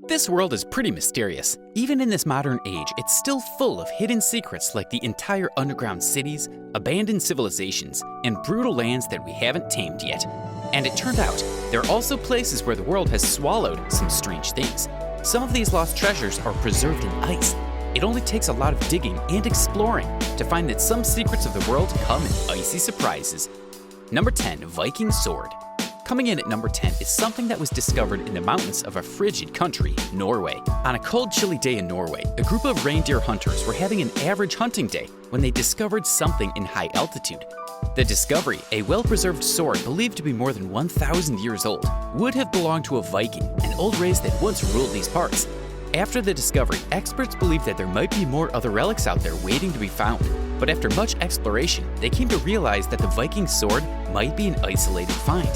This world is pretty mysterious. Even in this modern age, it's still full of hidden secrets like the entire underground cities, abandoned civilizations, and brutal lands that we haven't tamed yet. And it turned out, there are also places where the world has swallowed some strange things. Some of these lost treasures are preserved in ice. It only takes a lot of digging and exploring to find that some secrets of the world come in icy surprises. Number 10, Viking Sword. Coming in at number 10 is something that was discovered in the mountains of a frigid country, Norway. On a cold, chilly day in Norway, a group of reindeer hunters were having an average hunting day when they discovered something in high altitude. The discovery, a well-preserved sword believed to be more than 1,000 years old, would have belonged to a Viking, an old race that once ruled these parts. After the discovery, experts believed that there might be more other relics out there waiting to be found. But after much exploration, they came to realize that the Viking sword might be an isolated find.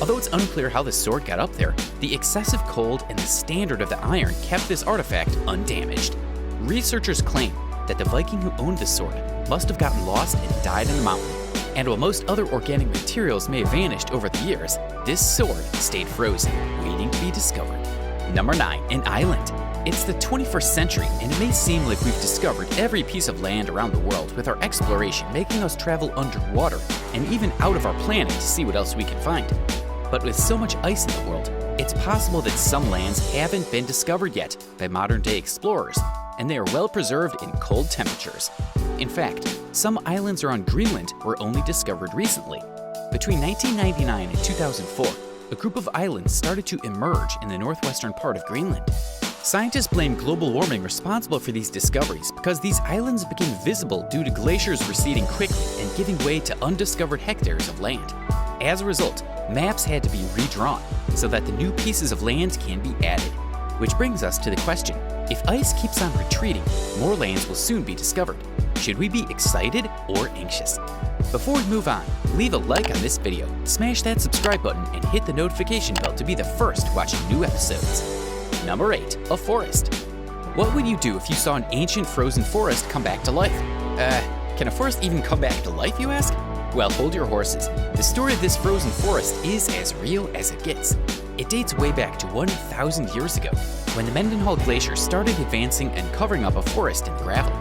Although it's unclear how the sword got up there, the excessive cold and the standard of the iron kept this artifact undamaged. Researchers claim that the Viking who owned the sword must have gotten lost and died in the mountain. And while most other organic materials may have vanished over the years, this sword stayed frozen, waiting to be discovered. Number 9, an island. It's the 21st century, and it may seem like we've discovered every piece of land around the world with our exploration making us travel underwater and even out of our planet to see what else we can find. But with so much ice in the world, it's possible that some lands haven't been discovered yet by modern-day explorers, and they are well preserved in cold temperatures. In fact, some islands around Greenland were only discovered recently. Between 1999 and 2004, a group of islands started to emerge in the northwestern part of Greenland. Scientists blame global warming responsible for these discoveries because these islands became visible due to glaciers receding quickly and giving way to undiscovered hectares of land. As a result, maps had to be redrawn so that the new pieces of land can be added. Which brings us to the question, if ice keeps on retreating, more lands will soon be discovered. Should we be excited or anxious? Before we move on, leave a like on this video, smash that subscribe button, and hit the notification bell to be the first watching new episodes. Number 8, a forest. What would you do if you saw an ancient frozen forest come back to life? Can a forest even come back to life, you ask? Well, hold your horses. The story of this frozen forest is as real as it gets. It dates way back to 1,000 years ago, when the Mendenhall Glacier started advancing and covering up a forest in gravel.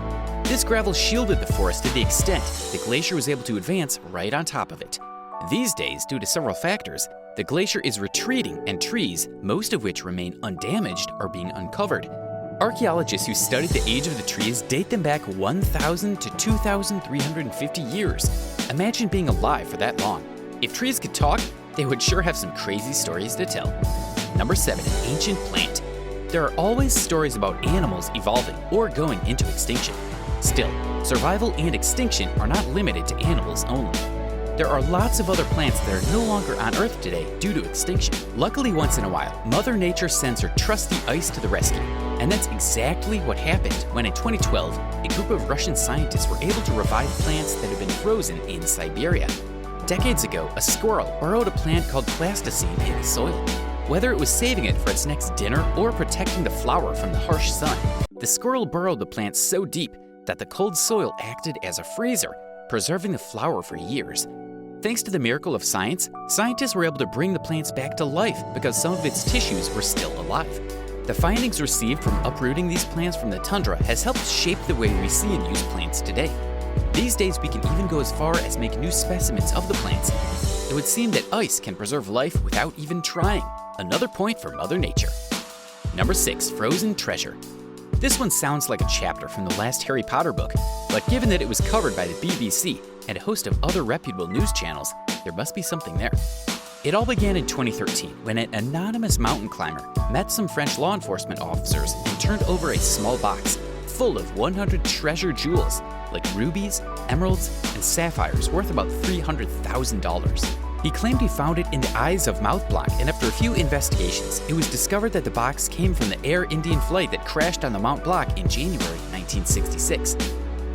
This gravel shielded the forest to the extent the glacier was able to advance right on top of it. These days, due to several factors, the glacier is retreating and trees, most of which remain undamaged, are being uncovered. Archaeologists who studied the age of the trees date them back 1,000 to 2,350 years. Imagine being alive for that long. If trees could talk, they would sure have some crazy stories to tell. Number 7, an ancient plant. There are always stories about animals evolving or going into extinction. Still, survival and extinction are not limited to animals only. There are lots of other plants that are no longer on Earth today due to extinction. Luckily, once in a while, Mother Nature sends her trusty ice to the rescue. And that's exactly what happened when in 2012, a group of Russian scientists were able to revive plants that had been frozen in Siberia. Decades ago, a squirrel burrowed a plant called plasticine in the soil. Whether it was saving it for its next dinner or protecting the flower from the harsh sun, the squirrel burrowed the plant so deep that the cold soil acted as a freezer, preserving the flower for years. Thanks to the miracle of science, scientists were able to bring the plants back to life because some of its tissues were still alive. The findings received from uprooting these plants from the tundra has helped shape the way we see and use plants today. These days, we can even go as far as make new specimens of the plants. It would seem that ice can preserve life without even trying. Another point for Mother Nature. Number 6, frozen treasure. This one sounds like a chapter from the last Harry Potter book, but given that it was covered by the BBC and a host of other reputable news channels, there must be something there. It all began in 2013 when an anonymous mountain climber met some French law enforcement officers and turned over a small box full of 100 treasure jewels like rubies, emeralds, and sapphires worth about $300,000. He claimed he found it in the Eyes of Mouth block, and after a few investigations, it was discovered that the box came from the Air Indian flight that crashed on the Mount block in January 1966.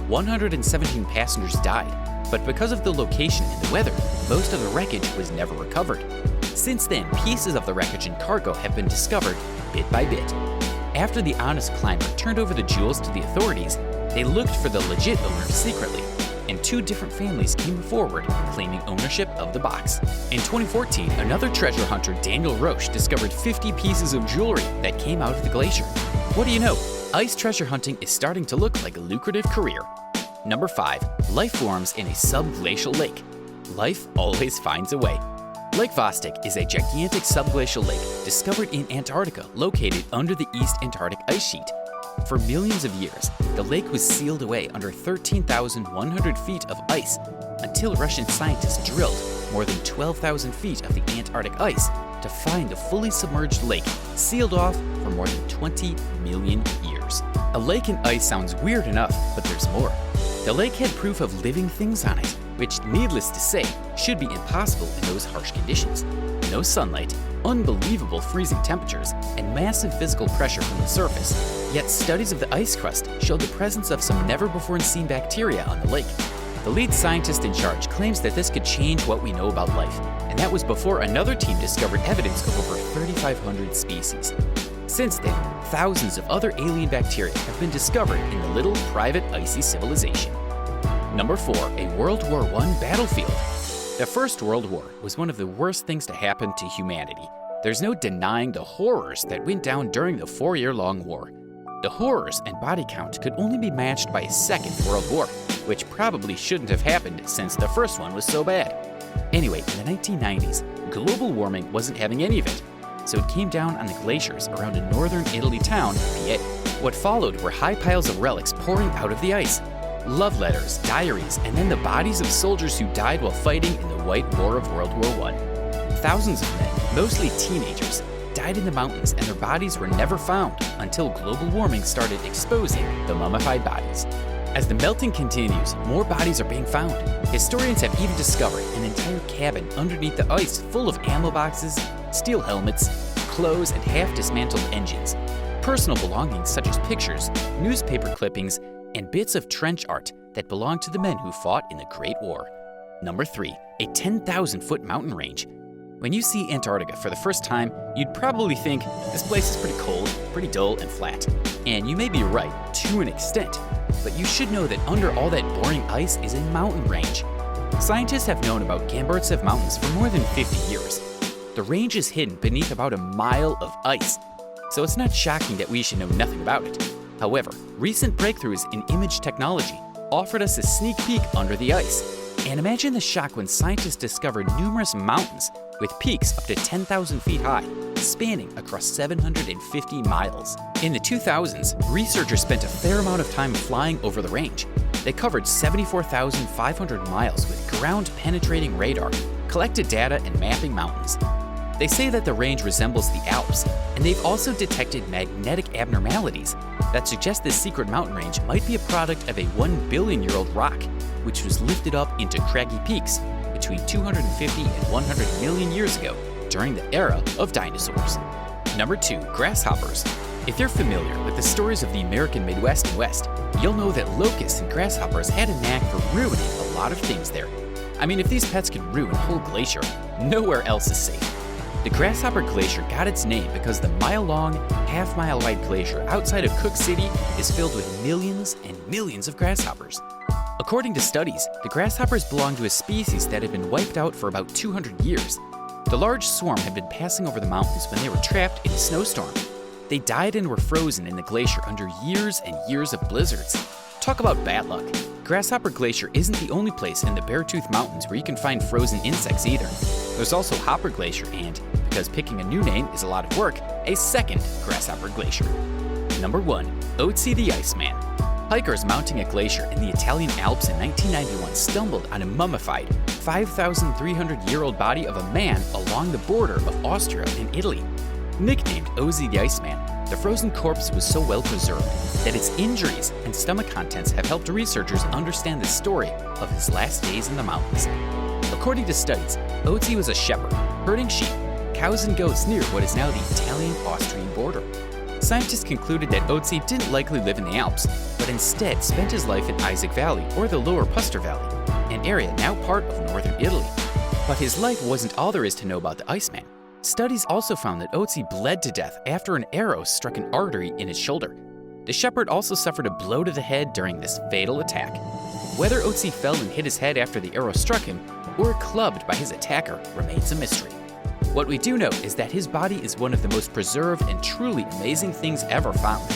117 passengers died, but because of the location and the weather, most of the wreckage was never recovered. Since then, pieces of the wreckage and cargo have been discovered bit by bit. After the honest climber turned over the jewels to the authorities, they looked for the legit owner secretly. and 2 different families came forward claiming ownership of the box. In 2014, another treasure hunter, Daniel Roche, discovered 50 pieces of jewelry that came out of the glacier. What do you know? Ice treasure hunting is starting to look like a lucrative career. Number 5. Life forms in a subglacial lake. Life always finds a way. Lake Vostok is a gigantic subglacial lake discovered in Antarctica located under the East Antarctic ice sheet. For millions of years, the lake was sealed away under 13,100 feet of ice until Russian scientists drilled more than 12,000 feet of the Antarctic ice to find the fully submerged lake sealed off for more than 20 million years. A lake in ice sounds weird enough, but there's more. The lake had proof of living things on it, which, needless to say, should be impossible in those harsh conditions. No sunlight, unbelievable freezing temperatures, and massive physical pressure from the surface. Yet studies of the ice crust showed the presence of some never-before-seen bacteria on the lake. The lead scientist in charge claims that this could change what we know about life, and that was before another team discovered evidence of over 3,500 species. Since then, thousands of other alien bacteria have been discovered in the little private icy civilization. Number 4. A World War I battlefield. The First World War was one of the worst things to happen to humanity. There's no denying the horrors that went down during the 4-year-long war. The horrors and body count could only be matched by a Second World War, which probably shouldn't have happened since the first one was so bad. Anyway, in the 1990s, global warming wasn't having any of it, so it came down on the glaciers around a northern Italy town, PA. What followed were high piles of relics pouring out of the ice. Love letters, diaries, and then the bodies of soldiers who died while fighting in the White War of World War I. Thousands of men, mostly teenagers, died in the mountains and their bodies were never found until global warming started exposing the mummified bodies. As the melting continues, more bodies are being found. Historians have even discovered an entire cabin underneath the ice full of ammo boxes, steel helmets, clothes, and half-dismantled engines. Personal belongings such as pictures, newspaper clippings, and bits of trench art that belonged to the men who fought in the Great War. Number 3. A 10,000-foot mountain range. When you see Antarctica for the first time, you'd probably think this place is pretty cold, pretty dull, and flat. And you may be right, to an extent. But you should know that under all that boring ice is a mountain range. Scientists have known about Gamburtsev Mountains for more than 50 years. The range is hidden beneath about a mile of ice, so it's not shocking that we should know nothing about it. However, recent breakthroughs in image technology offered us a sneak peek under the ice. And imagine the shock when scientists discovered numerous mountains with peaks up to 10,000 feet high, spanning across 750 miles. In the 2000s, researchers spent a fair amount of time flying over the range. They covered 74,500 miles with ground-penetrating radar, collected data, and mapping mountains. They say that the range resembles the Alps, and they've also detected magnetic abnormalities that suggest this secret mountain range might be a product of a 1 billion-year-old rock, which was lifted up into craggy peaks between 250 and 100 million years ago during the era of dinosaurs. Number 2. Grasshoppers. If you're familiar with the stories of the American Midwest and West, you'll know that locusts and grasshoppers had a knack for ruining a lot of things there. I mean, if these pets could ruin a whole glacier, nowhere else is safe. The Grasshopper Glacier got its name because the mile-long, half-mile-wide glacier outside of Cook City is filled with millions and millions of grasshoppers. According to studies, the grasshoppers belong to a species that had been wiped out for about 200 years. The large swarm had been passing over the mountains when they were trapped in a snowstorm. They died and were frozen in the glacier under years and years of blizzards. Talk about bad luck. Grasshopper Glacier isn't the only place in the Beartooth Mountains where you can find frozen insects either. There's also Hopper Glacier and, because picking a new name is a lot of work, a second Grasshopper Glacier. Number 1. Otzi the Iceman. Hikers mounting a glacier in the Italian Alps in 1991 stumbled on a mummified, 5,300-year-old body of a man along the border of Austria and Italy. Nicknamed Ozzy the Iceman, the frozen corpse was so well preserved that its injuries and stomach contents have helped researchers understand the story of his last days in the mountains. According to studies, Ozzy was a shepherd, herding sheep, cows and goats near what is now the Italian-Austrian border. Scientists concluded that Ozzy didn't likely live in the Alps, but instead spent his life in Isaac Valley or the Lower Puster Valley, an area now part of northern Italy. But his life wasn't all there is to know about the Iceman. Studies also found that Otzi bled to death after an arrow struck an artery in his shoulder. The shepherd also suffered a blow to the head during this fatal attack. Whether Otzi fell and hit his head after the arrow struck him, or clubbed by his attacker remains a mystery. What we do know is that his body is one of the most preserved and truly amazing things ever found,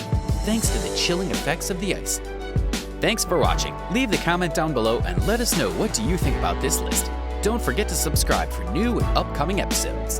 thanks to the chilling effects of the ice. Thanks for watching. Leave the comment down below and let us know what do you think about this list. Don't forget to subscribe for new and upcoming episodes.